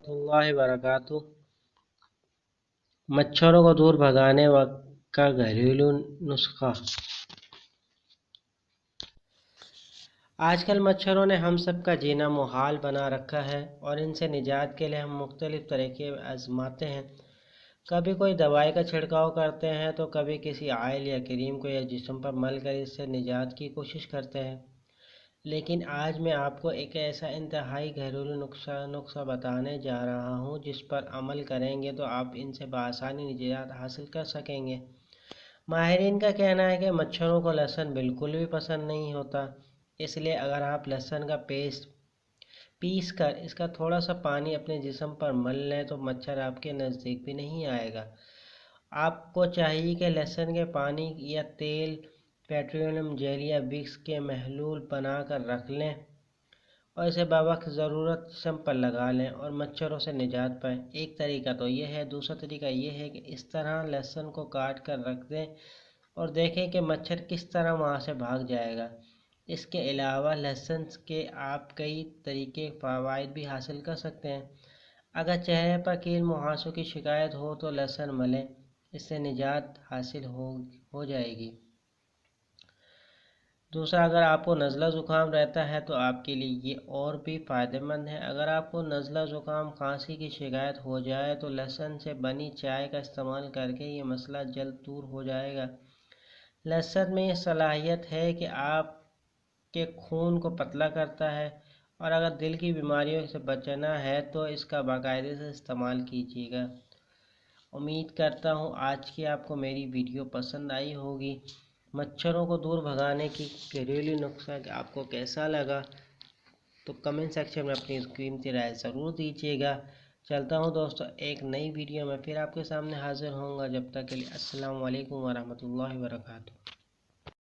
اللہ وبرکاتہ۔ مچھروں کو دور بھگانے کا گھریلو نسخہ۔ آج کل مچھروں نے ہم سب کا جینا محال بنا رکھا ہے اور ان سے نجات کے لیے ہم مختلف طریقے آزماتے ہیں۔ کبھی کوئی دوائی کا چھڑکاؤ کرتے ہیں تو کبھی کسی آئل یا کریم کو یا جسم پر مل کر اس سے نجات کی کوشش کرتے ہیں۔ لیکن آج میں آپ کو ایک ایسا انتہائی گھریلو نسخہ بتانے جا رہا ہوں جس پر عمل کریں گے تو آپ ان سے بآسانی نجات حاصل کر سکیں گے۔ ماہرین کا کہنا ہے کہ مچھروں کو لہسن بالکل بھی پسند نہیں ہوتا، اس لیے اگر آپ لہسن کا پیسٹ پیس کر اس کا تھوڑا سا پانی اپنے جسم پر مل لیں تو مچھر آپ کے نزدیک بھی نہیں آئے گا۔ آپ کو چاہیے کہ لہسن کے پانی یا تیل پیٹرولیم جیل یا وکس کے محلول بنا کر رکھ لیں اور اسے بوقت ضرورت جسم پر لگا لیں اور مچھروں سے نجات پائیں۔ ایک طریقہ تو یہ ہے، دوسرا طریقہ یہ ہے کہ اس طرح لہسن کو کاٹ کر رکھ دیں اور دیکھیں کہ مچھر کس طرح وہاں سے بھاگ جائے گا۔ اس کے علاوہ لہسن کے آپ کئی طریقے فوائد بھی حاصل کر سکتے ہیں۔ اگر چہرے پر کیل مہاسوں کی شکایت ہو تو لہسن ملیں، اس سے نجات حاصل ہو جائے گی۔ دوسرا، اگر آپ کو نزلہ زکام رہتا ہے تو آپ کے لیے یہ اور بھی فائدہ مند ہے۔ اگر آپ کو نزلہ زکام کھانسی کی شکایت ہو جائے تو لہسن سے بنی چائے کا استعمال کر کے یہ مسئلہ جلد دور ہو جائے گا۔ لہسن میں یہ صلاحیت ہے کہ آپ کے خون کو پتلا کرتا ہے اور اگر دل کی بیماریوں سے بچنا ہے تو اس کا باقاعدے سے استعمال کیجیے گا۔ امید کرتا ہوں آج کی آپ کو میری ویڈیو پسند آئی ہوگی۔ مچھروں کو دور بھگانے کی گھریلو نسخہ آپ کو کیسا لگا تو کمنٹ سیکشن میں اپنی قیمتی رائے ضرور دیجیے گا۔ چلتا ہوں دوستو، ایک نئی ویڈیو میں پھر آپ کے سامنے حاضر ہوں گا۔ جب تک کے لیے السلام علیکم ورحمۃ اللہ وبرکاتہ۔